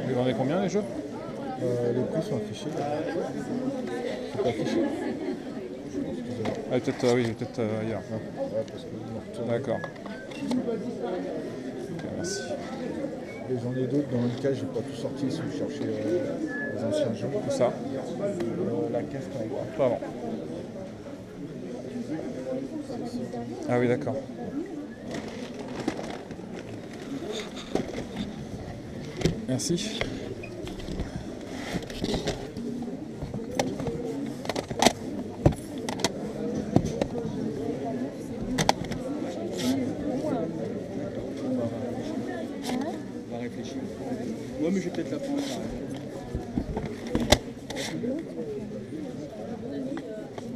Vous vendez combien les jeux? Les prix sont affichés. C'est pas affiché. Ah, peut-être oui, peut-être ailleurs. Ouais, parce que D'accord. Ok, merci. et j'en ai d'autres dans le cas, j'ai pas tout sorti si vous cherchez les anciens jeux. Tout ça? La caisse en bas. Pardon. Ah oui, d'accord. Merci. On va réfléchir. Ouais, mais je vais peut-être la prendre.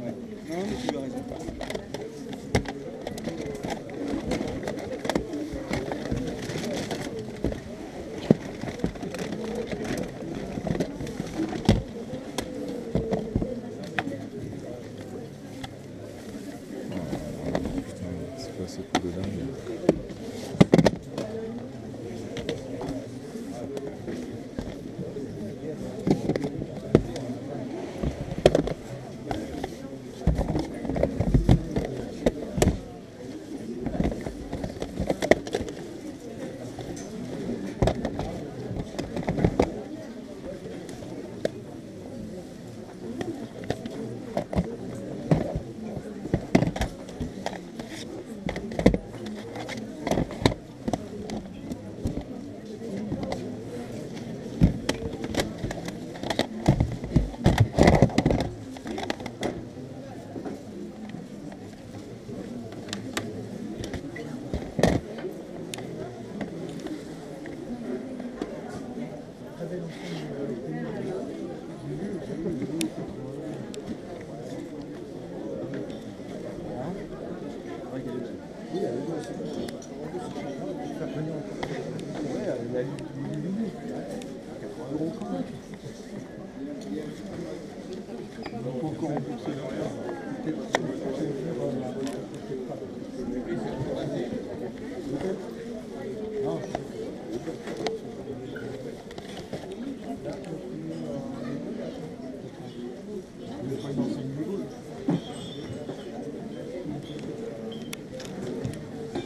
Ouais. Non, mais tu as raison. C'est quoi ce coup de dingue?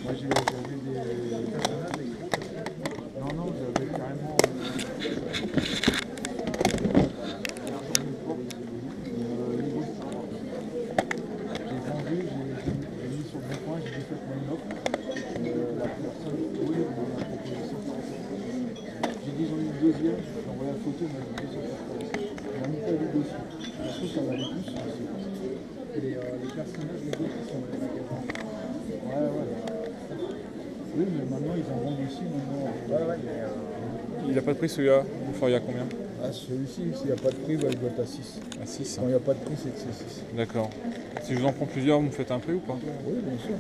Moi j'avais des personnages. Non, j'avais carrément. J'ai vendu, j'ai mis sur mon coin, j'ai fait mon offre. La personne, oui, m'a proposition par rapport. J'ai dit j'en ai une deuxième, j'ai envoyé la photo, il m'a dit 280. On a mis pas les dessus. Je trouve que ça valait plus. Et les personnages, les autres, ils sont dans les magasins. Ouais. Oui, mais maintenant ils en vendent aussi. Ouais, mais. Il n'a pas de prix celui-là? Vous feriez à combien? Ah, celui-ci, s'il n'y a pas de prix, bah, il doit être à 6. À 6. Quand il n'y a pas de prix, c'est que c'est 6. D'accord. Si je vous en prends plusieurs, vous me faites un prix ou pas? Oui, bien sûr.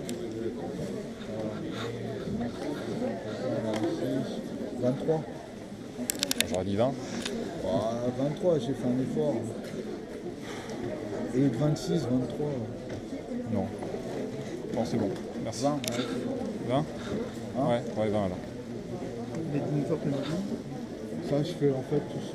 23. J'aurais dit 20. 23, j'ai fait un effort. Et 26, 23. Non. Bon, c'est bon. Merci. 20. 20? Hein? Ouais, 20 alors. Mais une fois que ça, je fais en fait tout ce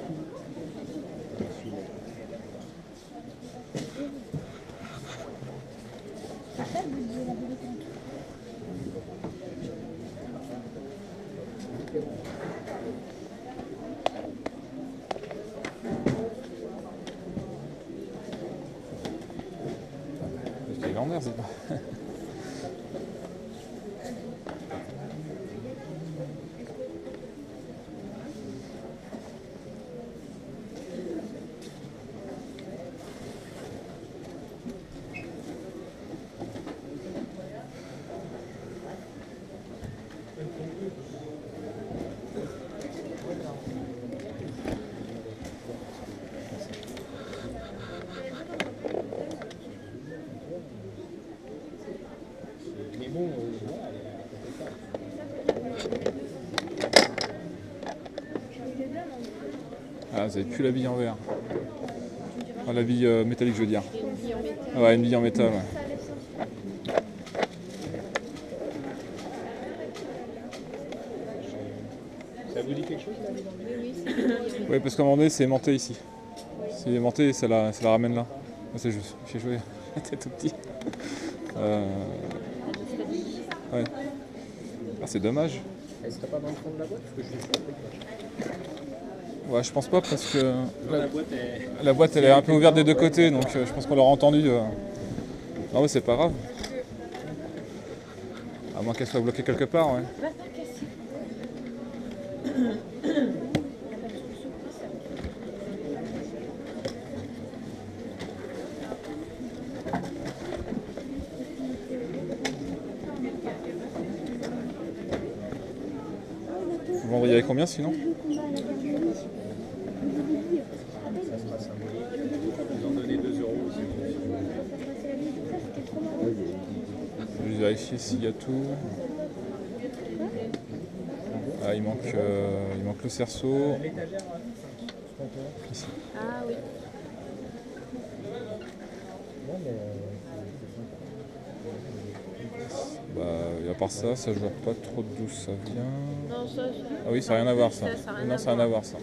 C'est légendaire, c'est pas. Ah, vous avez plus la bille en verre. Enfin, la bille métallique, je veux dire. Ouais, une bille en métal, ouais. Ça vous dit quelque chose là? Oui, parce qu'à un moment donné, c'est aimanté ici. C'est aimanté, ça la ramène là. Ah, c'est juste, j'ai joué, j'étais tout petit. Ouais. Ah, c'est dommage. Elle serait pas dans le fond de la boîte? Parce que je suis sûr que Ouais, je pense pas parce que la boîte est... la boîte elle est un peu ouverte des deux côtés, donc je pense qu'on l'aura entendu. Non, mais c'est pas grave. À moins qu'elle soit bloquée quelque part, ouais. Vous vendriez combien sinon? Ça sera symbolique. Vous en donnez 2 € aussi. Je vais vérifier s'il y a tout. Ah, il manque le cerceau. Ici. Ah oui. Bah, et à part ça, je vois pas trop d'où ça vient. Non, ça. Ah oui, ça n'a rien à voir ça. Ça a rien Non, à ça n'a rien à voir ça.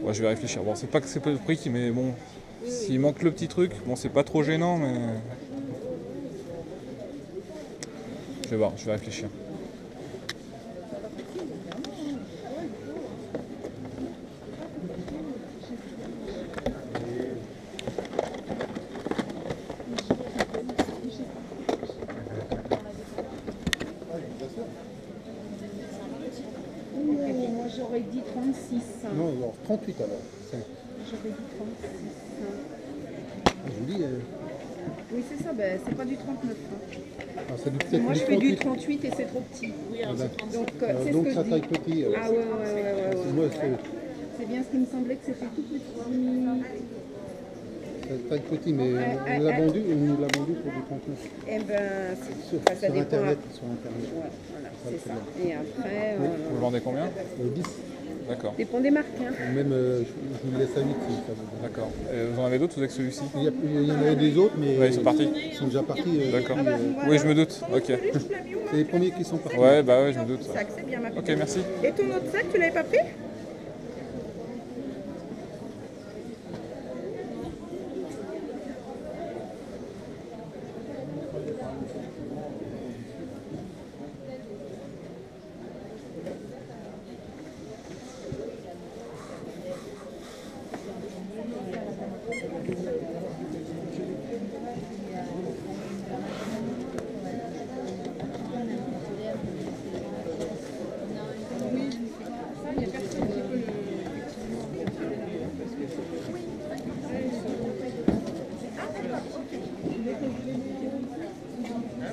Ouais, je vais réfléchir. Bon, c'est pas que c'est pas le prix, mais bon, s'il manque le petit truc, bon, c'est pas trop gênant, mais. Je vais voir, je vais réfléchir. Moi j'aurais dit 36. Non, alors 38 alors. J'aurais dit 36. Je vous dis, Oui, c'est ça, ben, c'est pas du 39. ça doit peut-être Moi je du fais du 38. 38 et c'est trop petit. Donc c'est Donc ce que ça je taille dis. petit. Ah ouais. Moi, C'est bien ce qui me semblait que c'était tout petit. ça taille petit, mais on l'a vendu pour du 39. Eh ben, Sur, ça sur dépend. Internet. Sur Internet. Ouais, voilà, Ça, c'est c'est ça. bien. Et après, Vous le vendez combien? 10. D'accord, dépend des marques. Hein. Même, je vous le laisse à 8 si ça vous va. d'accord. Vous en avez d'autres ou avec celui-ci? Il y en avait des autres, mais Ouais, ils sont partis. ils sont déjà partis. D'accord. Oui, je me doute. Ok. C'est les premiers qui sont partis. Ouais, bah ouais, je me doute. Sac, c'est bien ma Ok, petite. merci. Et ton autre sac, tu l'avais pas pris?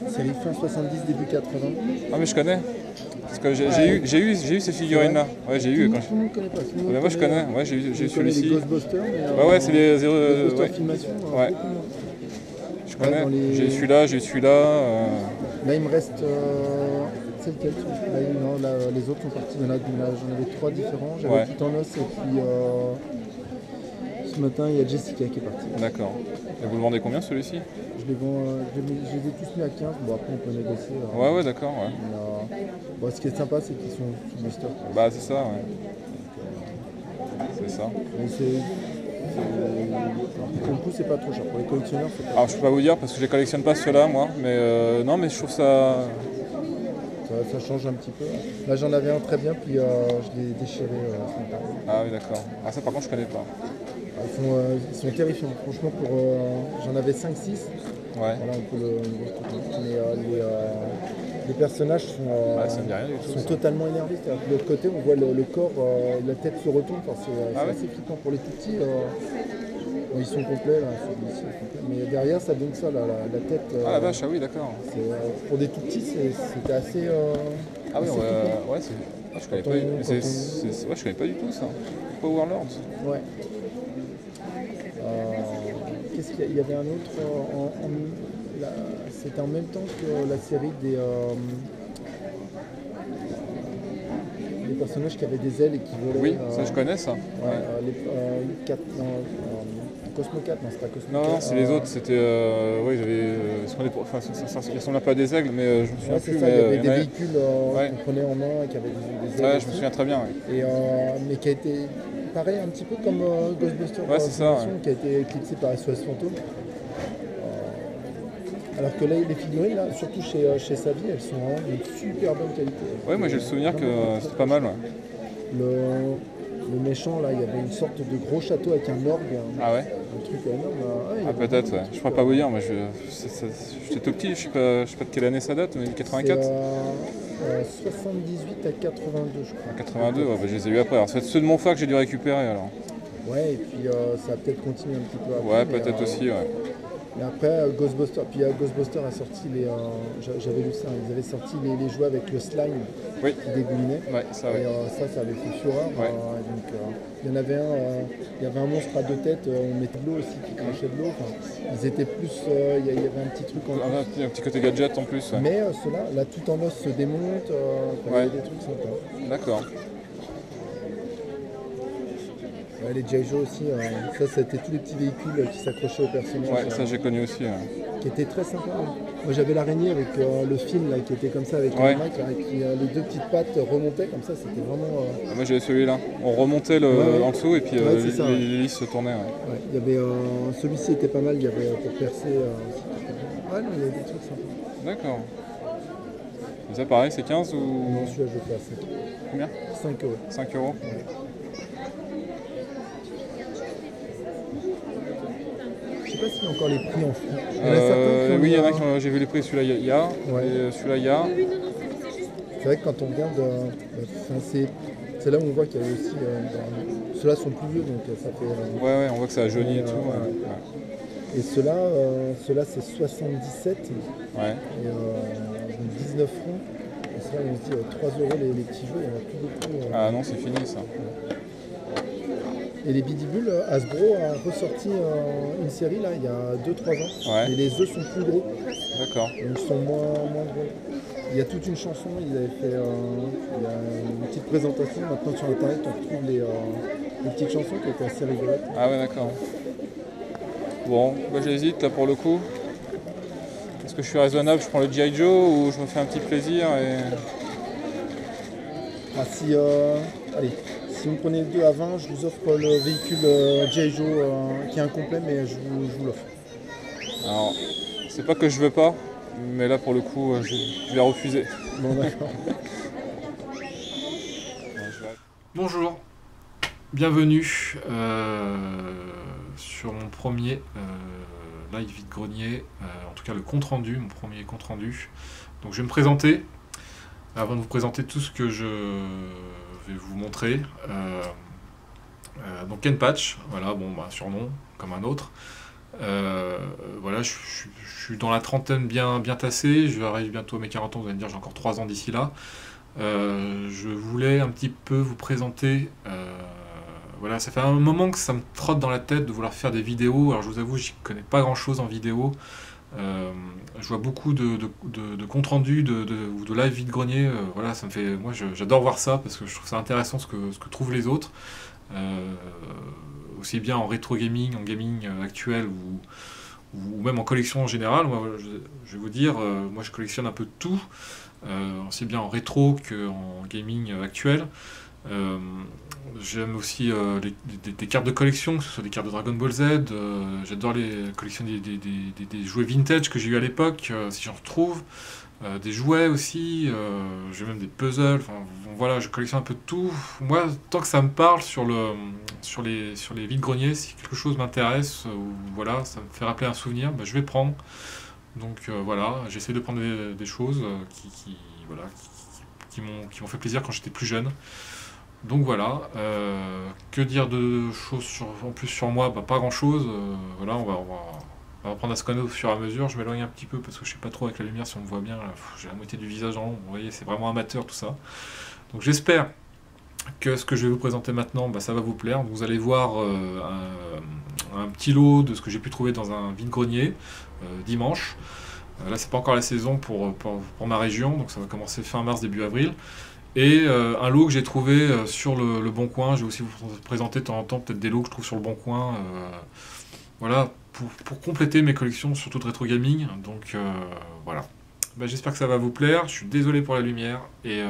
Série fin 70, début 80. Ah, mais je connais. Parce que j'ai eu ces figurines-là. Ouais, j'ai eu. Quand Tout le monde ne connaît pas. Tout le monde Mais moi, je connais. Ouais, j'ai eu connaît les celui-ci. Ghostbusters. Mais, Ouais, ouais, c'est les zéro. Ghostbusters Ouais. Filmation. Ouais. Beaucoup moins. Je connais. dans les- J'ai eu celui-là, j'ai eu celui-là. Là, il me reste. C'est lequel celui-là? Non, là, les autres sont partis. J'en avais 3 différents. J'avais Ouais. Titanos et puis. Ce matin, il y a Jessica qui est partie. D'accord. Et vous le vendez combien celui-ci? Je les vends, je les ai tous mis à 15. Bon, après, on peut négocier. Ouais, ouais, d'accord. Ouais. Mais, bon, ce qui est sympa, c'est qu'ils sont sous blister. Quoi. Bah, c'est ça, ouais. C'est ça. Mais pour le coup, c'est pas trop cher. Pour les collectionneurs, c'est pas Alors, je peux pas vous dire parce que je les collectionne pas ceux-là, moi. Mais non, mais je trouve ça. ça change un petit peu. Là, j'en avais un très bien, puis je l'ai déchiré ce matin. Ah oui, d'accord. Ah, ça, par contre, je connais pas. Ils sont terrifiants. Franchement, j'en avais 5-6. Ouais. Voilà un peu le mais les personnages sont, Ça me dit rien du tout. sont Ça. totalement énervés. C'est-à-dire que de l'autre côté, on voit le corps, la tête se retourne. Enfin, c'est Ah ouais assez flippant pour les tout petits. Bon, ils sont complets, là, celui-ci est complet. Mais derrière, ça donne ça, là, la tête. Ah la vache, ah oui, d'accord. Pour des tout petits, c'était assez. Ah oui, assez flippant. ouais, c'est. Ah, je connais Quand pas. on- Mais quand ouais, je connais pas du tout ça. Power Lords. Ouais. Qu'est-ce qu'il y a? Il y avait un autre. C'était en même temps que la série des personnages qui avaient des ailes et qui volaient. Oui, ça je connais ça. Ouais, Cosmo 4, non, c'est pas Cosmo 4. Non, c'est les autres, c'était. Oui, j'avais. Enfin, ça ressemble pas à des aigles, mais je me souviens Ouais, plus. c'est ça, Mais, il y avait y des en avait- véhicules qu'on prenait en main qui avaient des ailes. Ouais, et je me tout. souviens très bien. Ouais. Et, mais qui a été pareil un petit peu comme Ghostbusters Ouais, c'est ça, ouais. qui a été éclipsé par SOS Fantôme. Alors que là, les figurines, là, surtout chez Savi, elles sont vraiment d'une super bonne qualité. Ouais, moi j'ai le souvenir que c'était pas mal. Ouais. Le méchant, là, il y avait une sorte de gros château avec un orgue, Ah ouais? un truc énorme. Ouais, il y Ah, avait peut-être, ouais. beaucoup de Je pourrais pas vous dire, moi j'étais tout petit, je sais pas de quelle année ça date, mais C'est 84? 78 à 82, je crois. 82, ouais, bah, je les ai eu après. Alors, c'est ceux de mon frère que j'ai dû récupérer alors. Ouais, et puis ça a peut-être continué un petit peu après. Ouais, mais, peut-être aussi, ouais. Mais après, Ghostbusters, puis Ghostbusters a sorti les. J'avais lu ça, ils avaient sorti les jouets avec le slime Oui. qui dégoulinait. Ouais, ça, Et ouais. ça avait fait fureur. Ouais. Donc, il y en avait il y avait un monstre à deux têtes, on mettait de l'eau aussi qui crachait de l'eau. Enfin, ils étaient plus. Il y avait un petit truc en plus. Un petit côté gadget en plus, ouais. Mais ceux-là, là, tout en os se démonte. Il y Ouais. avait des trucs sympas. D'accord. Ouais, les G.I. Joe aussi, ça c'était tous les petits véhicules qui s'accrochaient aux personnages. Ouais, ça j'ai connu aussi. Ouais. Qui était très sympa. Moi j'avais l'araignée avec le film là, qui était comme ça avec Ouais. un mec là, et qui les deux petites pattes remontaient comme ça, c'était vraiment. Ah, moi j'avais celui-là. On remontait Ouais. en dessous et puis Ouais, c'est ça, ouais. l'hélice se tournait. Ouais. Ouais, il y avait celui-ci était pas mal, il y avait pour percer. Ouais, non, il y avait des trucs sympas. D'accord. Et ça pareil, c'est 15 ou. Non, celui-là je le fais à 5. Combien? 5 euros. 5 euros. Je sais pas s'il y a encore les prix en francs. Il y en a certains qui ont Oui, il y en a mis, qui ont. J'ai vu les prix, celui-là il y a. Ouais. Et celui-là il y a. C'est vrai que quand on regarde, c'est là où on voit qu'il y a aussi. Ceux-là sont plus vieux donc ça fait. Ouais, on voit que ça a jauni et tout. ouais. Ouais. Et ceux-là c'est 77 Ouais. et donc 19 francs. Et c'est là où on se dit 3 euros les petits jeux, il n'y en a plus beaucoup. Ah non, c'est fini ça. Et les bidibules, Hasbro a ressorti une série là il y a 2-3 ans. Ouais. Et les œufs sont plus gros, D'accord. donc ils sont moins drôles. Il y a toute une chanson, ils avaient fait il y a une petite présentation. Maintenant sur internet on retrouve les petites chansons qui étaient assez rigolotes. Ah ouais, d'accord. Bon, bah j'hésite là pour le coup. Est-ce que je suis raisonnable, je prends le G.I. Joe ou je me fais un petit plaisir et... Ah, allez, si vous me prenez le 2 à 20, je vous offre le véhicule G.I. Joe qui est incomplet, mais je vous l'offre. Alors, c'est pas que je veux pas, mais là pour le coup, je vais refuser. Bon, d'accord. Bonjour, bienvenue sur mon premier live vide-grenier, en tout cas le compte-rendu, mon premier compte-rendu. Donc je vais me présenter, avant de vous présenter tout ce que je vais vous montrer. Donc Ken Patch, voilà, bon, bah, surnom comme un autre. Voilà, je suis dans la trentaine bien tassé, je vais arriver bientôt à mes 40 ans, vous allez me dire j'ai encore 3 ans d'ici là. Je voulais un petit peu vous présenter, voilà, ça fait un moment que ça me trotte dans la tête de vouloir faire des vidéos. Alors je vous avoue, j'y connais pas grand chose en vidéo. Je vois beaucoup de comptes rendus ou de live vide-grenier. Voilà, ça me fait, moi j'adore voir ça parce que je trouve ça intéressant ce que trouvent les autres. Aussi bien en rétro gaming, en gaming actuel ou même en collection en général. Moi, je vais vous dire, moi je collectionne un peu de tout, aussi bien en rétro qu'en gaming actuel. J'aime aussi des cartes de collection, que ce soit des cartes de Dragon Ball Z. J'adore collectionner des jouets vintage que j'ai eu à l'époque, si j'en retrouve. Des jouets aussi, j'ai même des puzzles. Enfin, voilà, je collectionne un peu de tout. Moi, tant que ça me parle sur les vides-greniers, si quelque chose m'intéresse, ou voilà, ça me fait rappeler un souvenir, bah, je vais prendre. Donc voilà, j'essaie de prendre des choses qui m'ont fait plaisir quand j'étais plus jeune. Donc voilà, que dire de choses en plus sur moi, bah, pas grand chose. Voilà, on va apprendre à se connaître au fur et à mesure. Je m'éloigne un petit peu parce que je sais pas trop avec la lumière si on me voit bien. J'ai la moitié du visage en l'ombre, vous voyez, c'est vraiment amateur tout ça. Donc j'espère que ce que je vais vous présenter maintenant, bah, ça va vous plaire. Vous allez voir un petit lot de ce que j'ai pu trouver dans un vide-grenier dimanche. Là c'est pas encore la saison pour ma région, donc ça va commencer fin mars, début avril. Et un lot que j'ai trouvé sur le Bon Coin. Je vais aussi vous présenter de temps en temps peut-être des lots que je trouve sur le Bon Coin. Voilà, pour compléter mes collections, surtout de rétro gaming. Donc voilà. Bah, j'espère que ça va vous plaire. Je suis désolé pour la lumière. Et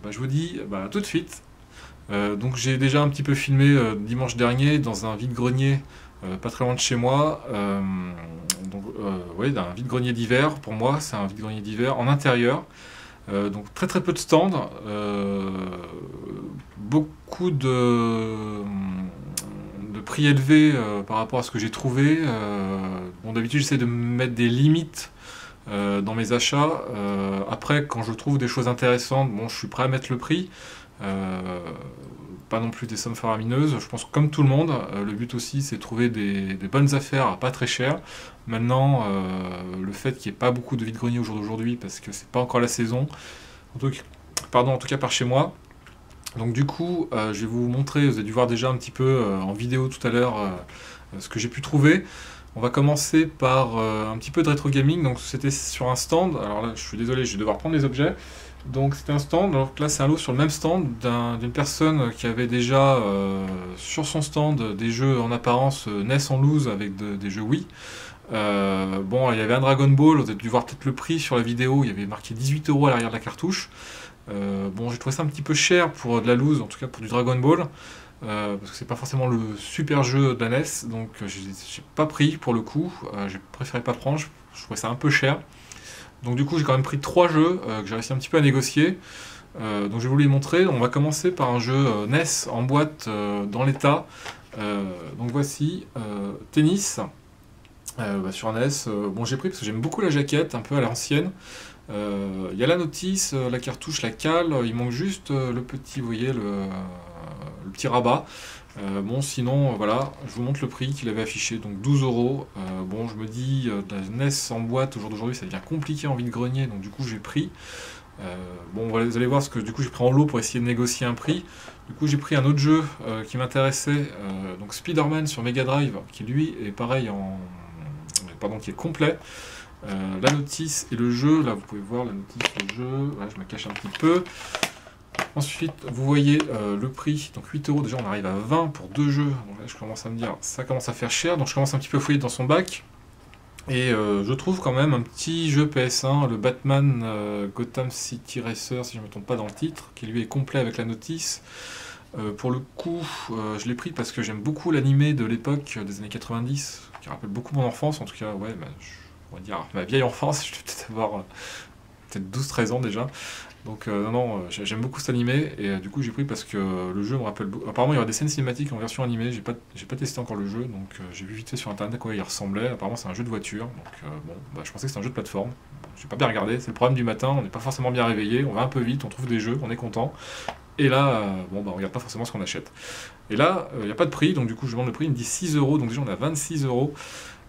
bah, je vous dis à tout de suite. Donc j'ai déjà un petit peu filmé dimanche dernier dans un vide-grenier pas très loin de chez moi. Oui, un vide-grenier d'hiver. Pour moi, c'est un vide-grenier d'hiver en intérieur. Donc très très peu de stands, beaucoup de prix élevés par rapport à ce que j'ai trouvé. Bon, d'habitude j'essaie de mettre des limites dans mes achats. Après, quand je trouve des choses intéressantes, bon, je suis prêt à mettre le prix. Pas non plus des sommes faramineuses. Je pense que comme tout le monde, le but aussi c'est de trouver des bonnes affaires à pas très cher. Maintenant, le fait qu'il n'y ait pas beaucoup de vide-grenier au jour d'aujourd'hui, parce que c'est pas encore la saison, en tout cas par chez moi. Donc du coup, je vais vous montrer, vous avez dû voir déjà un petit peu en vidéo tout à l'heure ce que j'ai pu trouver. On va commencer par un petit peu de rétro gaming. Donc c'était sur un stand. Alors là, je suis désolé, je vais devoir prendre les objets. Donc c'était un stand, donc là c'est un lot sur le même stand d'une personne qui avait déjà sur son stand des jeux en apparence NES en loose avec des jeux Wii. Bon, il y avait un Dragon Ball, vous avez dû voir peut-être le prix sur la vidéo, il y avait marqué 18 € à l'arrière de la cartouche. Bon, j'ai trouvé ça un petit peu cher pour de la loose, en tout cas pour du Dragon Ball, parce que c'est pas forcément le super jeu de la NES, donc j'ai pas pris pour le coup, j'ai préféré pas prendre, je trouvais ça un peu cher. Donc du coup j'ai quand même pris 3 jeux que j'ai réussi un petit peu à négocier. Donc je vais vous les montrer. On va commencer par un jeu NES en boîte dans l'état. Donc voici Tennis sur NES. Bon, j'ai pris parce que j'aime beaucoup la jaquette, un peu à l'ancienne. Il y a la notice, la cartouche, la cale. Il manque juste le petit, vous voyez, le petit rabat. Bon, sinon, voilà, je vous montre le prix qu'il avait affiché, donc 12 €. Bon, je me dis, la NES en boîte au jour d'aujourd'hui, ça devient compliqué en vide-grenier, donc du coup, j'ai pris. Bon, vous allez voir ce que du coup, j'ai pris en lot pour essayer de négocier un prix. Du coup, j'ai pris un autre jeu qui m'intéressait, donc Spider-Man sur Mega Drive, qui lui est pareil qui est complet. La notice et le jeu, là, vous pouvez voir la notice, le jeu, voilà, je me cache un petit peu. Ensuite, vous voyez le prix, donc 8 €, déjà on arrive à 20 pour 2 jeux, donc là je commence à me dire, ça commence à faire cher, donc je commence un petit peu à fouiller dans son bac, et je trouve quand même un petit jeu PS1, le Batman Gotham City Racer, si je ne me trompe pas dans le titre, qui lui est complet avec la notice. Pour le coup, je l'ai pris parce que j'aime beaucoup l'animé de l'époque des années 90, qui rappelle beaucoup mon enfance, en tout cas, ouais, on va dire ma vieille enfance, je vais peut-être avoir peut-être 12-13 ans déjà. Donc non, j'aime beaucoup cet animé, et du coup j'ai pris parce que le jeu me rappelle beaucoup. Apparemment il y aura des scènes cinématiques en version animée, j'ai pas testé encore le jeu, donc j'ai vu vite fait sur internet à quoi il ressemblait. Apparemment c'est un jeu de voiture, donc bon, je pensais que c'était un jeu de plateforme. J'ai pas bien regardé, c'est le problème du matin, on n'est pas forcément bien réveillé, on va un peu vite, on trouve des jeux, on est content. Et là, bon on regarde pas forcément ce qu'on achète. Et là, il n'y a pas de prix, donc du coup je demande le prix, il me dit 6 €, donc déjà on a 26 €.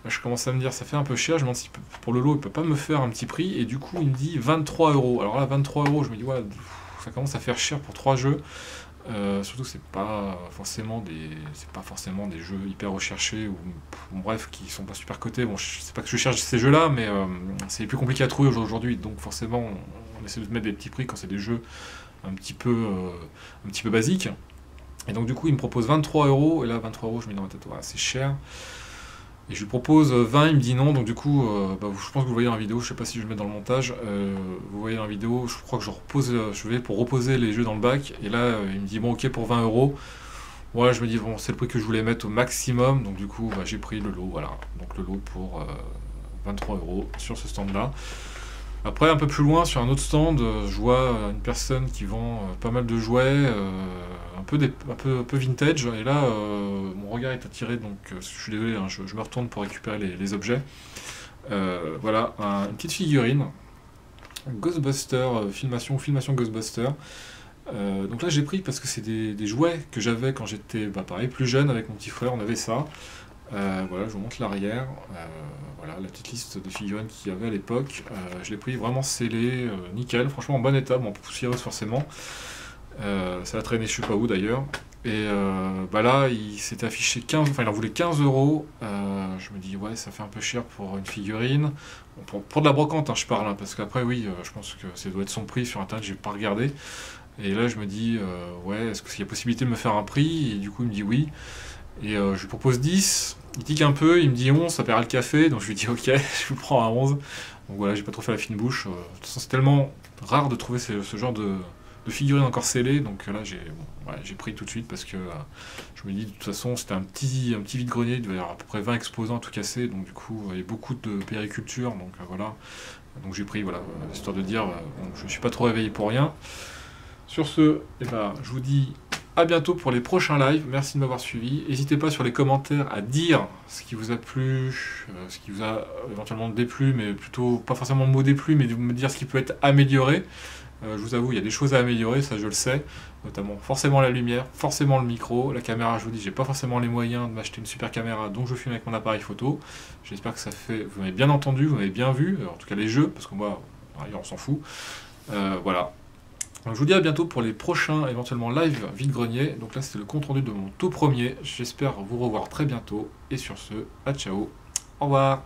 Je commence à me dire, ça fait un peu cher, je me demande si pour le lot, il peut pas me faire un petit prix, et du coup, il me dit 23 €. Alors là, 23 €, je me dis, ouais, ça commence à faire cher pour 3 jeux. Surtout que c'est pas forcément des jeux hyper recherchés, ou bref, qui sont pas super cotés. Bon, c'est pas que je cherche ces jeux-là, mais c'est plus compliqué à trouver aujourd'hui, donc forcément, on essaie de mettre des petits prix quand c'est des jeux un petit peu basiques. Et donc du coup, il me propose 23 €, et là, 23 €, je me dis, non, ouais, c'est cher. Et je lui propose 20, il me dit non, donc du coup, je pense que vous le voyez dans la vidéo, je sais pas si je le mets dans le montage, vous voyez dans la vidéo, je crois que je vais pour reposer les jeux dans le bac, et là, il me dit bon ok pour 20 €, ouais, je me dis bon, c'est le prix que je voulais mettre au maximum, donc du coup, j'ai pris le lot, voilà, donc le lot pour 23 € sur ce stand-là. Après, un peu plus loin, sur un autre stand, je vois une personne qui vend pas mal de jouets, un peu vintage, et là, mon regard est attiré, donc je suis désolé, hein, je me retourne pour récupérer les objets. Voilà, une petite figurine, Ghostbuster, filmation Ghostbuster. Donc là, j'ai pris parce que c'est des jouets que j'avais quand j'étais, pareil, plus jeune, avec mon petit frère, on avait ça. Voilà, je vous montre l'arrière, voilà la petite liste de figurines qu'il y avait à l'époque. Je l'ai pris vraiment scellé, nickel, franchement en bon état, bon poussiéreuse forcément. Ça a traîné je sais pas où d'ailleurs. Et là il s'était affiché 15, enfin il en voulait 15 €. Je me dis ouais, ça fait un peu cher pour une figurine. Bon, pour de la brocante, hein, je parle, hein, parce qu'après oui, je pense que ça doit être son prix sur internet, j'ai pas regardé. Et là, je me dis, ouais, est-ce qu'il y a possibilité de me faire un prix? Et du coup, il me dit oui. Et je lui propose 10. Il tique un peu, il me dit 11, ça paiera le café. Donc je lui dis ok, je vous prends à 11. Donc voilà, j'ai pas trop fait la fine bouche. De toute façon, c'est tellement rare de trouver ce genre de figurines encore scellées. Donc là, j'ai pris tout de suite parce que je me dis, de toute façon, c'était un petit vide-grenier. Il devait y avoir à peu près 20 exposants à tout casser. Donc du coup, il y a beaucoup de périculture. Donc voilà. Donc j'ai pris, voilà, histoire de dire, bon, je ne suis pas trop réveillé pour rien. Sur ce, eh ben, je vous dis à bientôt pour les prochains lives. Merci de m'avoir suivi. N'hésitez pas sur les commentaires à dire ce qui vous a plu, ce qui vous a éventuellement déplu, mais plutôt pas forcément le mot déplu, mais de me dire ce qui peut être amélioré. Je vous avoue, il y a des choses à améliorer, ça je le sais, notamment forcément la lumière, forcément le micro, la caméra. Je vous dis, j'ai pas forcément les moyens de m'acheter une super caméra, donc je filme avec mon appareil photo. J'espère que vous m'avez bien entendu, vous m'avez bien vu, en tout cas les jeux, parce que moi, on s'en fout. Voilà. Donc je vous dis à bientôt pour les prochains éventuellement live vide-grenier. Donc là c'était le compte rendu de mon tout premier. J'espère vous revoir très bientôt. Et sur ce, à ciao. Au revoir.